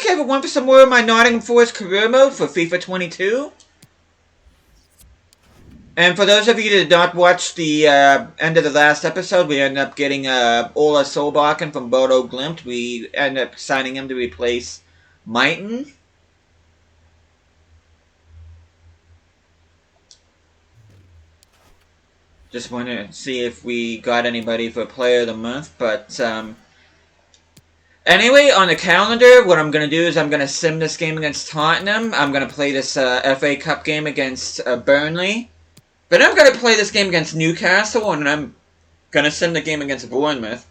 everyone, for some more of my Nottingham Forest career mode for FIFA 22. And for those of you that did not watch the end of the last episode, we ended up getting Ola Solbakken from Bodo Glimt. We ended up signing him to replace Mighton. Just wanted to see if we got anybody for Player of the Month, but anyway, on the calendar, what I'm going to do is I'm going to sim this game against Tottenham. I'm going to play this FA Cup game against Burnley. But I'm going to play this game against Newcastle, and I'm going to sim the game against Bournemouth.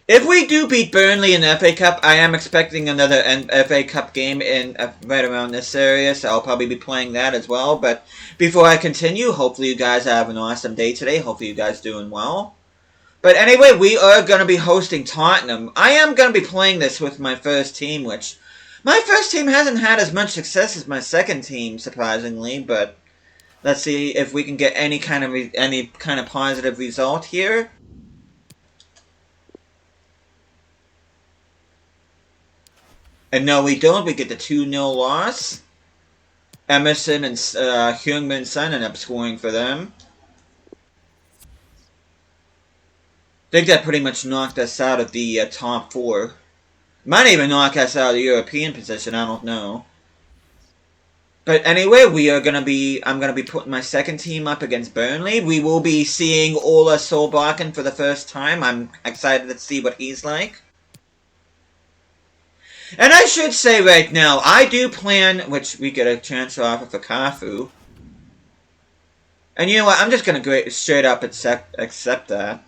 If we do beat Burnley in the FA Cup, I am expecting another FA Cup game in right around this area, so I'll probably be playing that as well. But before I continue, hopefully you guys have an awesome day today. Hopefully you guys are doing well. But anyway, we are going to be hosting Tottenham. I am going to be playing this with my first team, which my first team hasn't had as much success as my second team, surprisingly. But let's see if we can get any kind of positive result here. And no, we don't. We get the 2-0 loss. Emerson and Heung-min Son end up scoring for them. I think that pretty much knocked us out of the top 4. Might even knock us out of the European position, I don't know. But anyway, I'm gonna be putting my second team up against Burnley. We will be seeing Ola Solbakken for the first time. I'm excited to see what he's like. And I should say right now, I do plan, which we get a transfer offer for Cafu. And you know what, I'm just going to straight up accept that.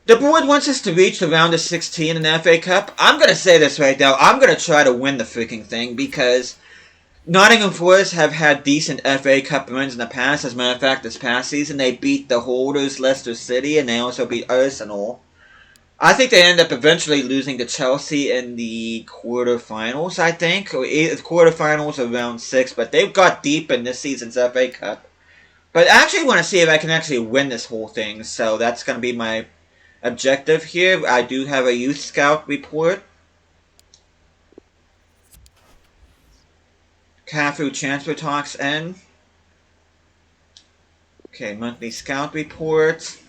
The board wants us to reach the round of 16 in the FA Cup. I'm going to say this right now, I'm going to try to win the freaking thing, because Nottingham Forest have had decent FA Cup runs in the past. As a matter of fact, this past season, they beat the holders, Leicester City, and they also beat Arsenal. I think they end up eventually losing to Chelsea in the quarterfinals, I think. Or quarterfinals or round 6, but they've got deep in this season's FA Cup. But I actually want to see if I can actually win this whole thing, so that's going to be my objective here. I do have a youth scout report. Cafu transfer talks end. Okay, monthly scout report.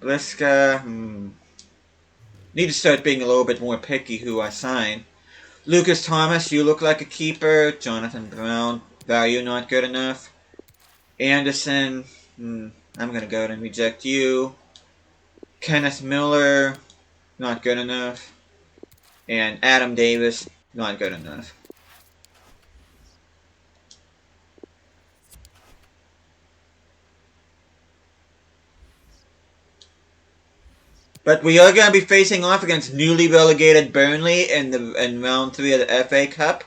Bliska, need to start being a little bit more picky who I sign. Lucas Thomas, you look like a keeper. Jonathan Brown, value not good enough. Anderson, I'm going to go ahead and reject you. Kenneth Miller, not good enough. And Adam Davis, not good enough. But we are going to be facing off against newly relegated Burnley in round 3 of the FA Cup.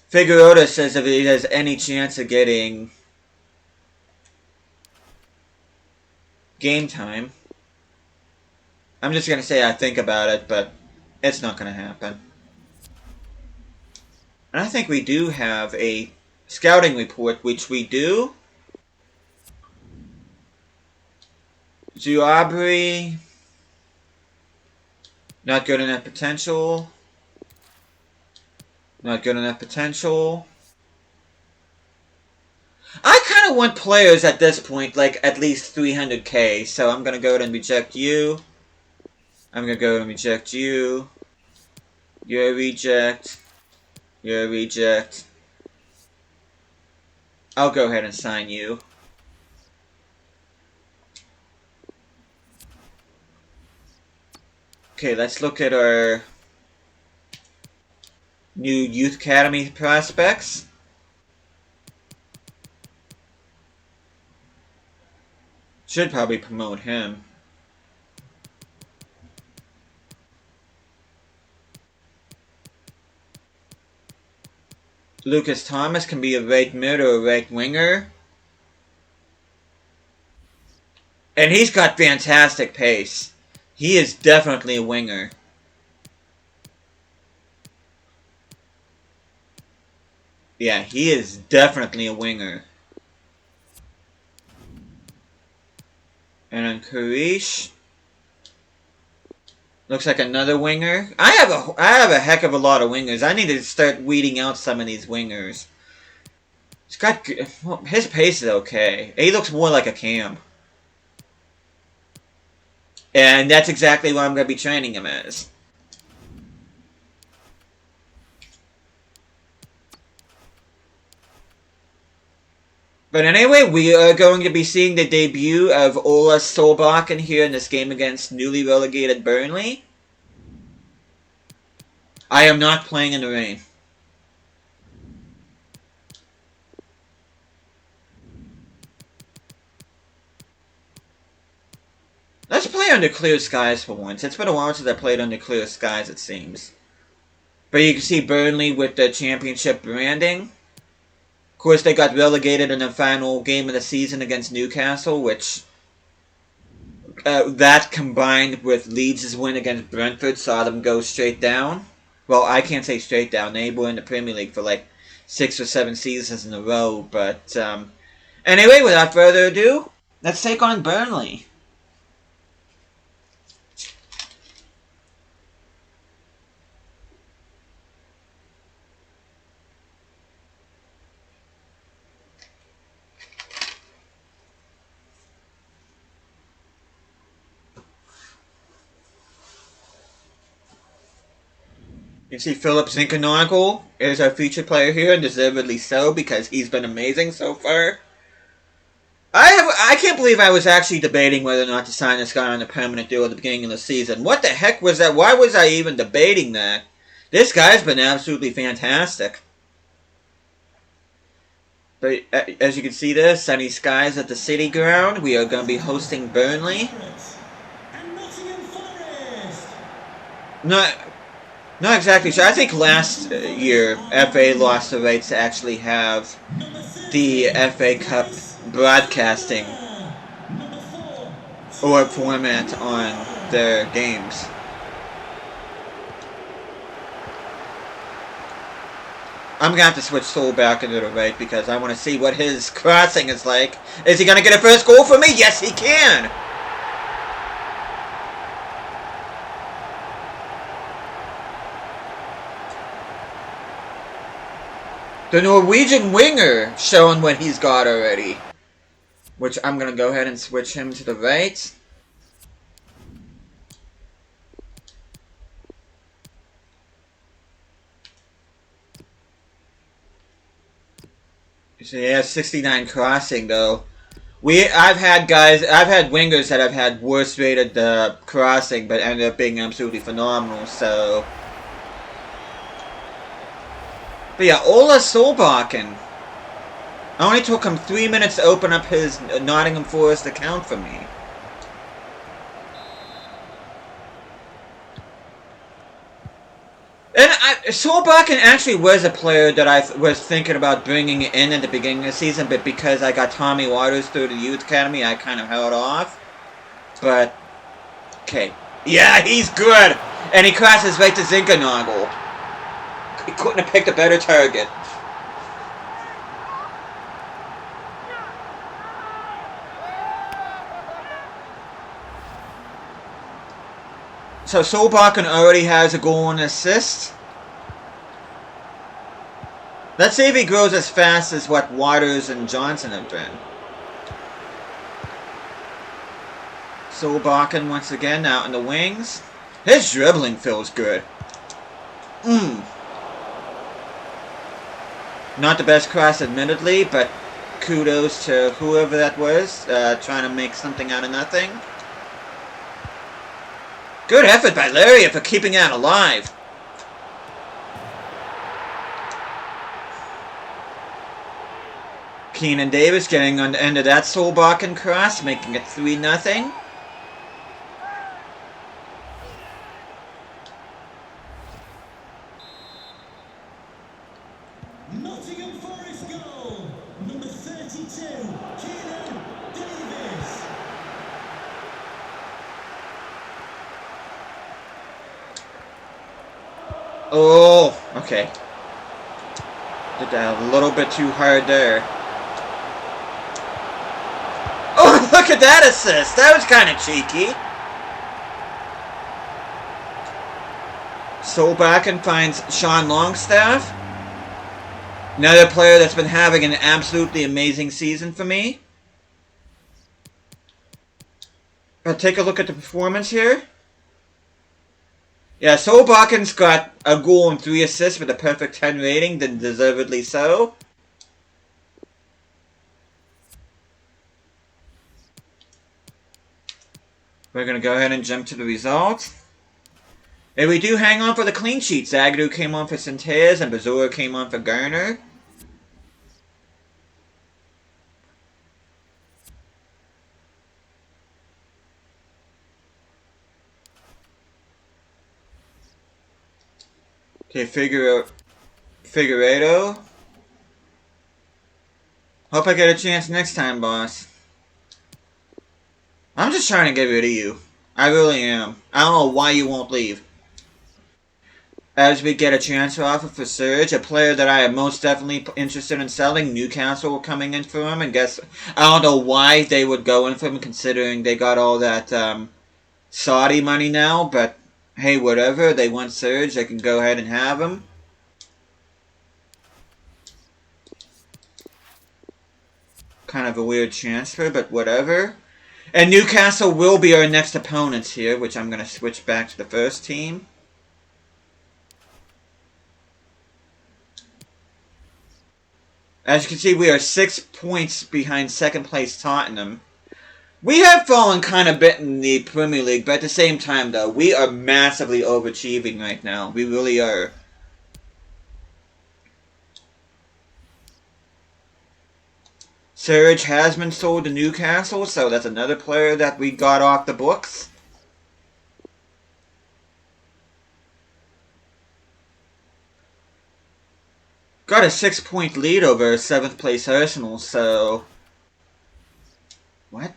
Figueroa says if he has any chance of getting game time. I'm just going to say I think about it, but it's not going to happen. And I think we do have a scouting report, which we do. Zuabri, not good enough potential. Not good enough potential. I kind of want players at this point, like at least 300k, so I'm going to go ahead and reject you. I'm going to go ahead and reject you. You're a reject. You're a reject. I'll go ahead and sign you. Okay, let's look at our new Youth Academy prospects. Should probably promote him. Lucas Thomas can be a right mid or a right winger. And he's got fantastic pace. He is definitely a winger. Yeah, he is definitely a winger. And on Karish, Looks like another winger. I have a heck of a lot of wingers. I need to start weeding out some of these wingers. He's got well, his pace is okay. He looks more like a cam. And that's exactly what I'm going to be training him as. But anyway, we are going to be seeing the debut of Ola Solbakken here in this game against newly relegated Burnley. I am not playing in the rain. Let's play under clear skies for once. It's been a while since I played under clear skies, it seems. But you can see Burnley with the championship branding. Of course, they got relegated in the final game of the season against Newcastle, which that combined with Leeds' win against Brentford saw them go straight down. Well, I can't say straight down. They were in the Premier League for like 6 or 7 seasons in a row. But anyway, without further ado, let's take on Burnley. You see Philip Zinchenko is our featured player here, and deservedly so, because he's been amazing so far. I can't believe I was actually debating whether or not to sign this guy on a permanent deal at the beginning of the season. What the heck was that? Why was I even debating that? This guy's been absolutely fantastic. But as you can see there, sunny skies at the City Ground. We are going to be hosting Burnley. Not exactly sure. I think last year, FA lost the rights to actually have the FA Cup broadcasting or format on their games. I'm going to have to switch Soul back into the right because I want to see what his crossing is like. Is he going to get a first goal for me? Yes, he can! The Norwegian winger showing what he's got already. Which I'm going to go ahead and switch him to the right. So he has 69 crossing though. I've had wingers that have had worse rated crossing but ended up being absolutely phenomenal, so. But yeah, Ola Solbakken. I only took him 3 minutes to open up his Nottingham Forest account for me. And Solbakken actually was a player that I was thinking about bringing in at the beginning of the season, but because I got Tommy Waters through the youth academy, I kind of held off. But, okay. Yeah, he's good! And he crosses right to Zinchenko. He couldn't have picked a better target. So Solbakken already has a goal and assist. Let's see if he grows as fast as what Waters and Johnson have been. Solbakken once again out in the wings. His dribbling feels good. Not the best cross admittedly, but kudos to whoever that was, trying to make something out of nothing. Good effort by Laria for keeping that alive. Keenan Davis getting on the end of that Solbakken cross, making it 3-0. Nottingham Forest goal, number 32, Keenan Davis. Oh, okay. Did that a little bit too hard there. Oh, look at that assist! That was kind of cheeky. Solbakken finds Sean Longstaff. Another player that's been having an absolutely amazing season for me. Take a look at the performance here. Yeah, Solbakken's got a goal and 3 assists with a perfect 10 rating, then deservedly so. We're going to go ahead and jump to the results. And we do hang on for the clean sheet. Zagadou came on for Centez and Bazura came on for Garner. Okay, Figueiredo. Hope I get a chance next time, boss. I'm just trying to get rid of you. I really am. I don't know why you won't leave. As we get a transfer offer for Serge, a player that I am most definitely interested in selling, Newcastle were coming in for him, and guess I don't know why they would go in for him considering they got all that Saudi money now, but hey, whatever, they want Serge, they can go ahead and have him. Kind of a weird transfer, but whatever. And Newcastle will be our next opponents here, which I'm going to switch back to the first team. As you can see, we are 6 points behind second place Tottenham. We have fallen kind of bit in the Premier League, but at the same time, though, we are massively overachieving right now. We really are. Serge has been sold to Newcastle, so that's another player that we got off the books. Got a 6-point lead over 7th place Arsenal, so... What?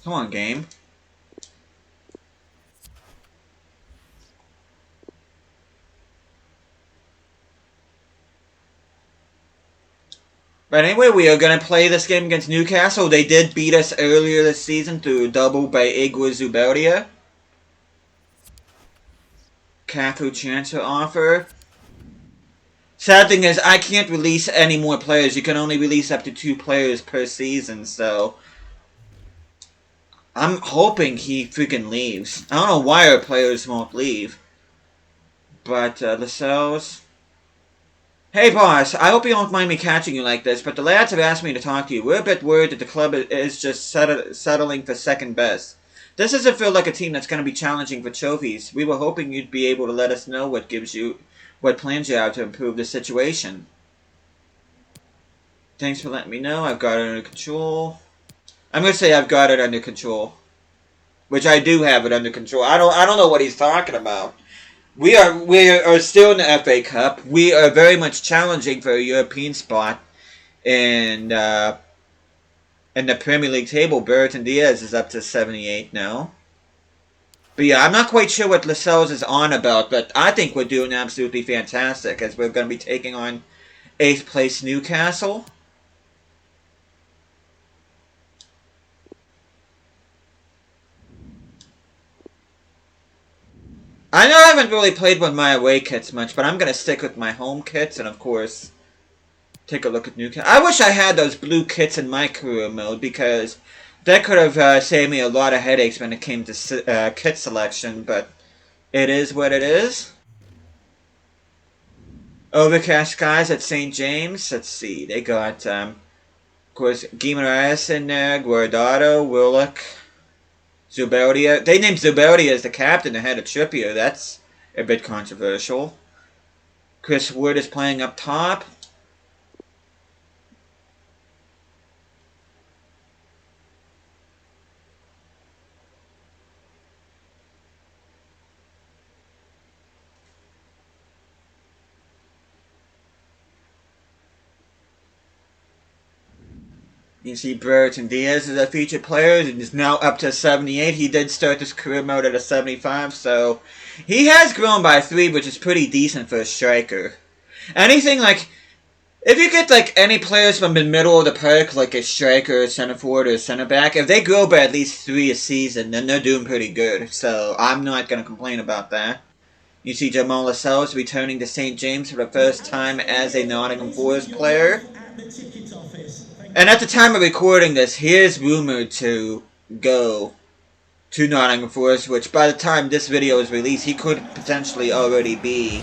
Come on, game. But anyway, we are going to play this game against Newcastle. They did beat us earlier this season through a double by Igor Zubeldia. Cafu transfer offer. Sad thing is, I can't release any more players. You can only release up to 2 players per season, so... I'm hoping he freaking leaves. I don't know why our players won't leave. But, Lascelles... Hey boss, I hope you don't mind me catching you like this, but the lads have asked me to talk to you. We're a bit worried that the club is just settling for second best. This doesn't feel like a team that's going to be challenging for trophies. We were hoping you'd be able to let us know what plans you have to improve the situation. Thanks for letting me know. I've got it under control. I'm going to say I've got it under control. Which I do have it under control. I don't know what he's talking about. We are still in the FA Cup. We are very much challenging for a European spot in the Premier League table. Burton Diaz is up to 78 now. But yeah, I'm not quite sure what Lascelles is on about, but I think we're doing absolutely fantastic as we're going to be taking on 8th place Newcastle. I know I haven't really played with my away kits much, but I'm going to stick with my home kits and, of course, take a look at Newcastle. I wish I had those blue kits in my career mode because that could have saved me a lot of headaches when it came to kit selection, but it is what it is. Overcast skies at St. James. Let's see. They got, of course, Guimaraes in there, Guardado, Willock, Zubeldia. They named Zubeldia as the captain ahead of Trippier. That's a bit controversial. Chris Wood is playing up top. You can see Burton Diaz is a featured player and is now up to 78. He did start his career mode at a 75, so he has grown by 3, which is pretty decent for a striker. Anything like, if you get like any players from the middle of the park, like a striker, center forward, or center back, if they grow by at least 3 a season, then they're doing pretty good. So I'm not going to complain about that. You see Jamal Lascelles returning to St. James for the first time as a Nottingham Forest player. And at the time of recording this, he is rumored to go to Nottingham Forest, which by the time this video is released, he could potentially already be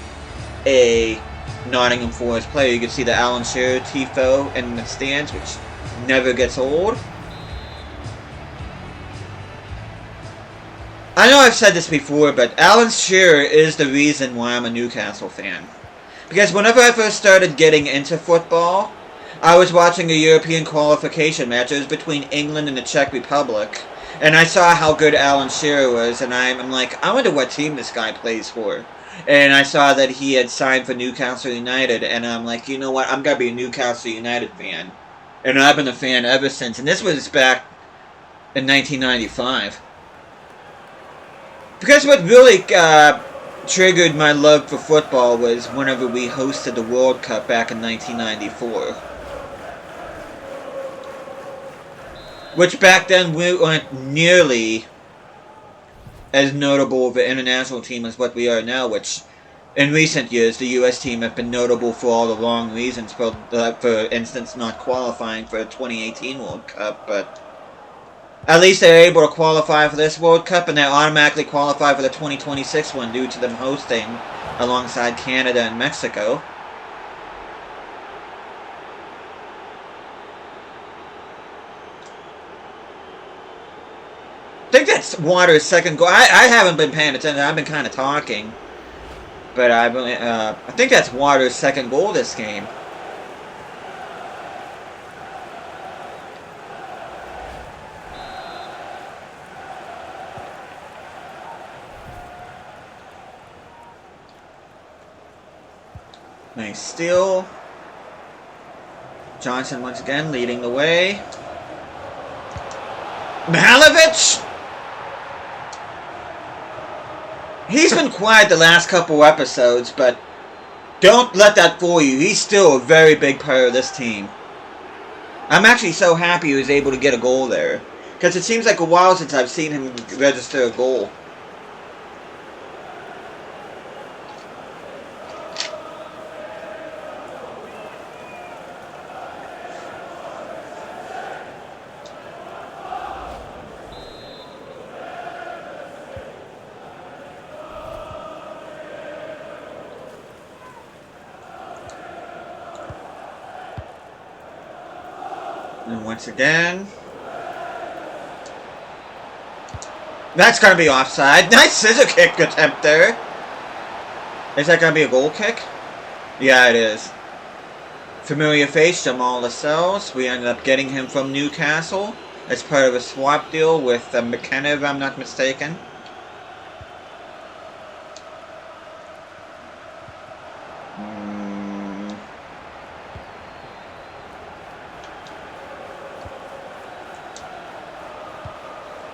a Nottingham Forest player. You can see the Alan Shearer tifo in the stands, which never gets old. I know I've said this before, but Alan Shearer is the reason why I'm a Newcastle fan. Because whenever I first started getting into football, I was watching a European qualification match. It was between England and the Czech Republic. And I saw how good Alan Shearer was, and I'm like, I wonder what team this guy plays for. And I saw that he had signed for Newcastle United, and I'm like, you know what, I'm going to be a Newcastle United fan. And I've been a fan ever since. And this was back in 1995. Because what really triggered my love for football was whenever we hosted the World Cup back in 1994. Which back then we weren't nearly as notable of an international team as what we are now, which in recent years the US team have been notable for all the wrong reasons, for instance not qualifying for the 2018 World Cup, but at least they're able to qualify for this World Cup, and they automatically qualify for the 2026 one due to them hosting alongside Canada and Mexico. I think that's Waters' second goal. I haven't been paying attention. I've been kind of talking. But I think that's Waters' second goal this game. Nice steal. Johnson once again leading the way. Mihalovic! He's been quiet the last couple episodes, but don't let that fool you. He's still a very big part of this team. I'm actually so happy he was able to get a goal there, because it seems like a while since I've seen him register a goal. And once again, that's going to be offside. Nice scissor kick attempt there. Is that going to be a goal kick? Yeah, it is. Familiar face, Jamal Lascelles. We ended up getting him from Newcastle as part of a swap deal with McKenna, if I'm not mistaken.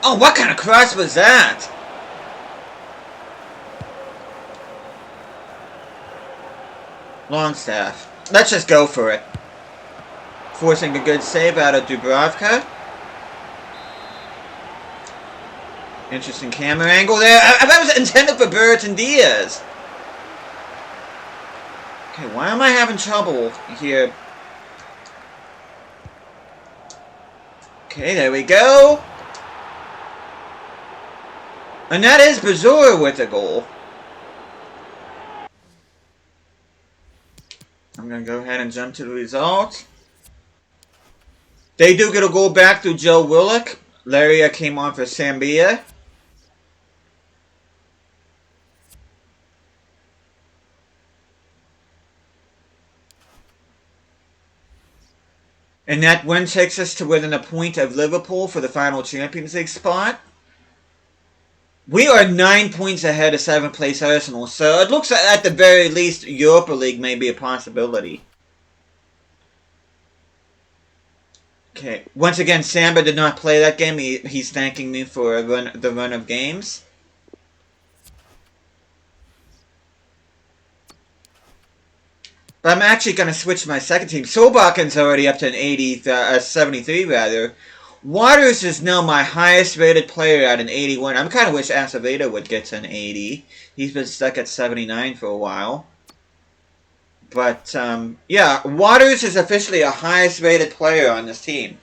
Oh, what kind of cross was that? Longstaff. Let's just go for it. Forcing a good save out of Dubravka. Interesting camera angle there. That was intended for Burton Diaz. Okay, why am I having trouble here? Okay, there we go. And that is Bazura with a goal. I'm going to go ahead and jump to the result. They do get a goal back through Joe Willock. Laria came on for Zambia. And that win takes us to within a point of Liverpool for the final Champions League spot. We are 9 points ahead of 7th place Arsenal, so it looks like at the very least Europa League may be a possibility. Okay, once again, Samba did not play that game. He's thanking me for the run of games. But I'm actually going to switch my second team. Solbaken's already up to an 73 rather. Waters is now my highest rated player at an 81. I'm kind of wish Acevedo would get to an 80. He's been stuck at 79 for a while. But, yeah, Waters is officially a highest rated player on this team.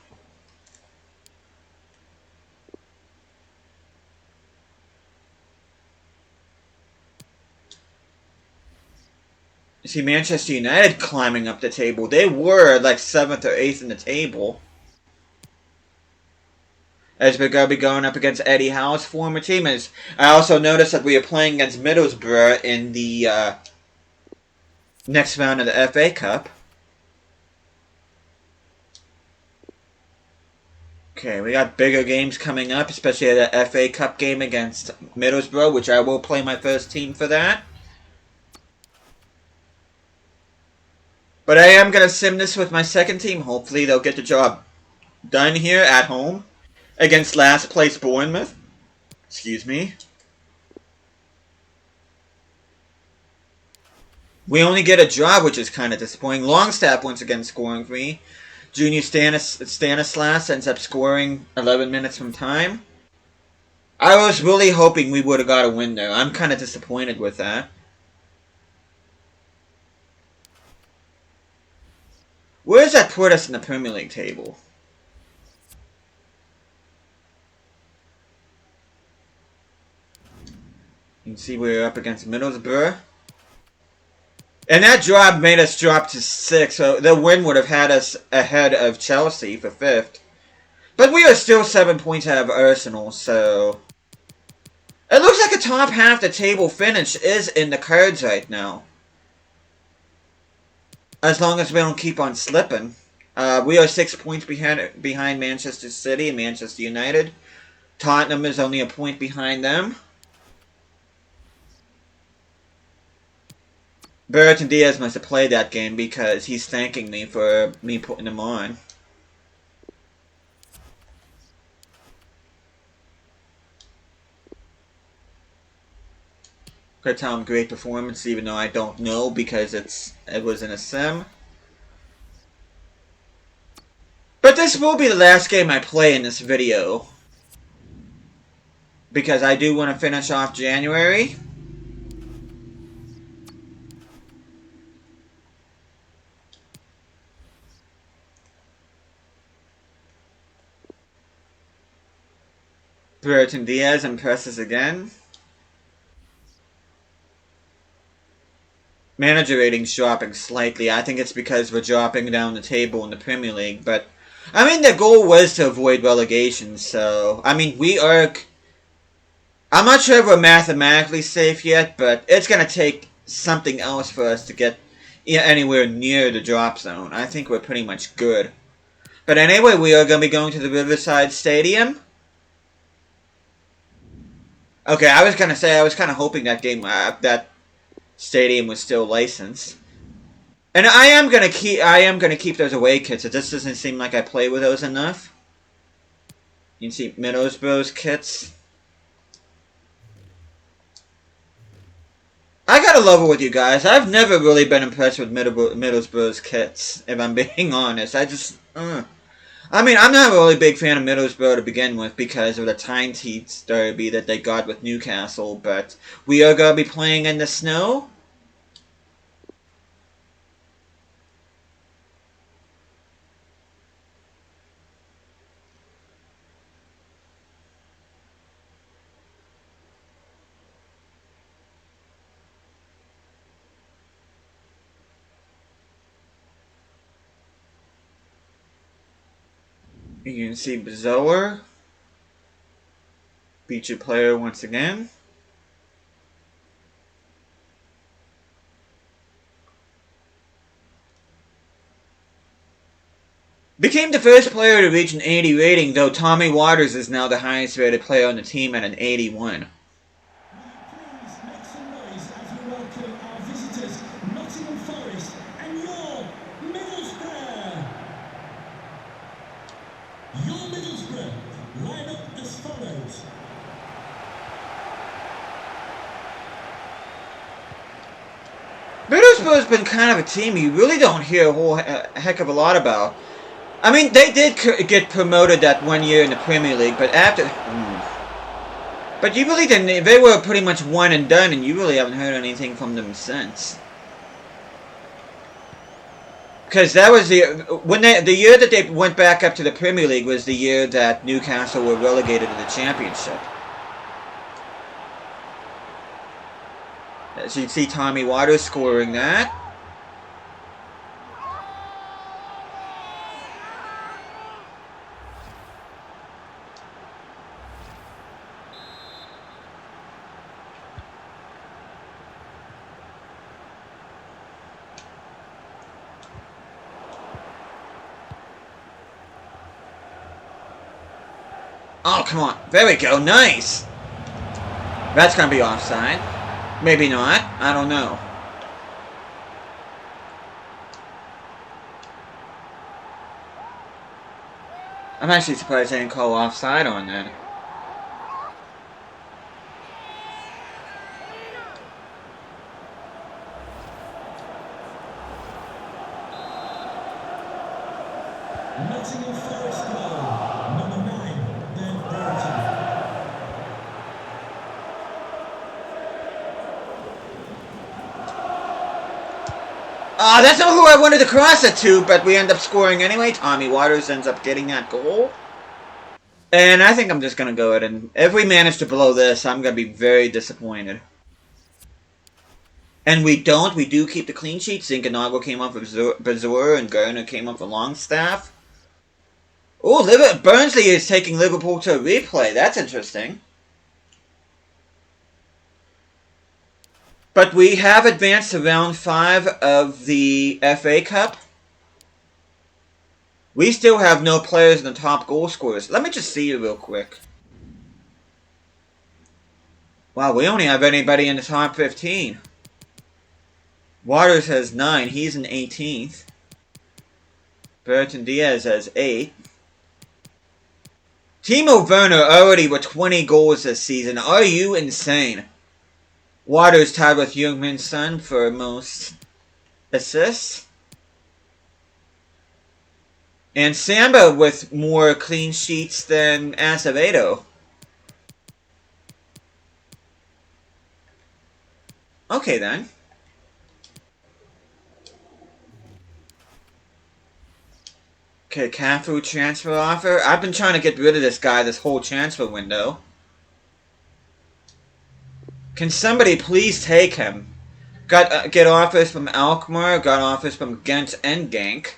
You see Manchester United climbing up the table. They were like 7th or 8th in the table. As we're going to be going up against Eddie Howe's former team. As I also noticed that we are playing against Middlesbrough in the next round of the FA Cup. Okay, we got bigger games coming up, especially the FA Cup game against Middlesbrough, which I will play my first team for that. But I am going to sim this with my second team. Hopefully they'll get the job done here at home against last place Bournemouth. Excuse me. We only get a draw, which is kind of disappointing. Longstaff once again scoring for me. Junior Stanislas ends up scoring 11 minutes from time. I was really hoping we would have got a win there. I'm kind of disappointed with that. Where does that put us in the Premier League table? You can see we're up against Middlesbrough. And that drop made us drop to 6th, so the win would have had us ahead of Chelsea for 5th. But we are still 7 points out of Arsenal, so... It looks like a top half the table finish is in the cards right now. As long as we don't keep on slipping. We are 6 points behind Manchester City and Manchester United. Tottenham is only a point behind them. Burton Diaz must have played that game because he's thanking me for me putting him on. Could tell him great performance, even though I don't know because it was in a sim. But this will be the last game I play in this video, because I do want to finish off January. Burton Diaz impresses again. Manager ratings dropping slightly. I think it's because we're dropping down the table in the Premier League. But, I mean, the goal was to avoid relegation. So, I mean, we are... I'm not sure if we're mathematically safe yet. But it's going to take something else for us to get anywhere near the drop zone. I think we're pretty much good. But anyway, we are going to be going to the Riverside Stadium. Okay, I was going to say, I was kind of hoping that game... that stadium was still licensed. And I am gonna keep those away kits. It just doesn't seem like I play with those enough. You can see Middlesbrough's kits. I gotta level with you guys. I've never really been impressed with Middlesbrough's kits, if I'm being honest. I mean, I'm not a really big fan of Middlesbrough to begin with because of the tiny derby that they got with Newcastle, but we are going to be playing in the snow. You can see Bezoar, featured player once again. Became the first player to reach an 80 rating, though Tommy Waters is now the highest rated player on the team at an 81. Please make some noise as we welcome our visitors, Nottingham Forest, and your Middlesbrough. Your Middlesbrough line up as follows. Middlesbrough's been kind of a team you really don't hear a whole heck of a lot about. I mean, they did get promoted that 1 year in the Premier League, but after... But you really didn't... They were pretty much one and done, and you really haven't heard anything from them since. Because that was the year that they went back up to the Premier League was the year that Newcastle were relegated to the Championship. As you can see, Tommy Waters scoring that. Oh, come on. There we go. Nice. That's going to be offside. Maybe not. I don't know. I'm actually surprised they didn't call offside on that. Nottingham Forest goal, number 9, Ben Brereton. That's not who I wanted to cross it to, but we end up scoring anyway. Tommy Waters ends up getting that goal. And I think I'm just going to go ahead and... If we manage to blow this, I'm going to be very disappointed. And we don't. We do keep the clean sheet. Zinchenko came off of Bazur, and Garner came off of Longstaff. Oh, Burnsley is taking Liverpool to a replay. That's interesting. But we have advanced to round 5 of the FA Cup. We still have no players in the top goal scorers. Let me just see you real quick. Wow, we only have anybody in the top 15. Waters has 9. He's in 18th. Burton Diaz has 8. Timo Werner already with 20 goals this season. Are you insane? Waters tied with Heung-min Son for most assists. And Samba with more clean sheets than Acevedo. Okay then. Okay, Cafu transfer offer. I've been trying to get rid of this guy this whole transfer window. Can somebody please take him? Get offers from Alkmaar, got offers from Ghent and Genk.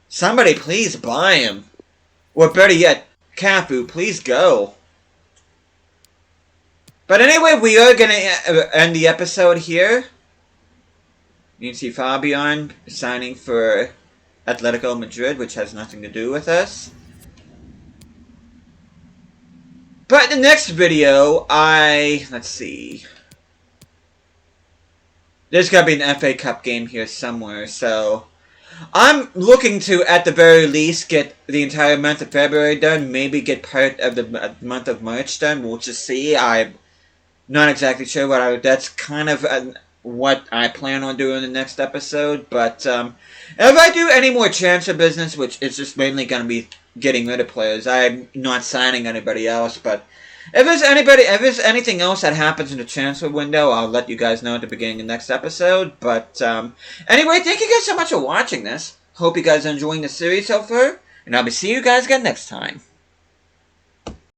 Somebody please buy him. Or better yet, Cafu, please go. But anyway, we are going to end the episode here. You can see Fabian signing for Atletico Madrid, which has nothing to do with us. But in the next video, let's see. There's got to be an FA Cup game here somewhere, so I'm looking to, at the very least, get the entire month of February done, maybe get part of the month of March done. We'll just see. I'm not exactly sure that's kind of what I plan on doing in the next episode, but if I do any more transfer business, which is just mainly going to be getting rid of players, I'm not signing anybody else, but if there's anything else that happens in the transfer window, I'll let you guys know at the beginning of the next episode, but anyway, thank you guys so much for watching this. Hope you guys are enjoying the series so far, and I'll be seeing you guys again next time.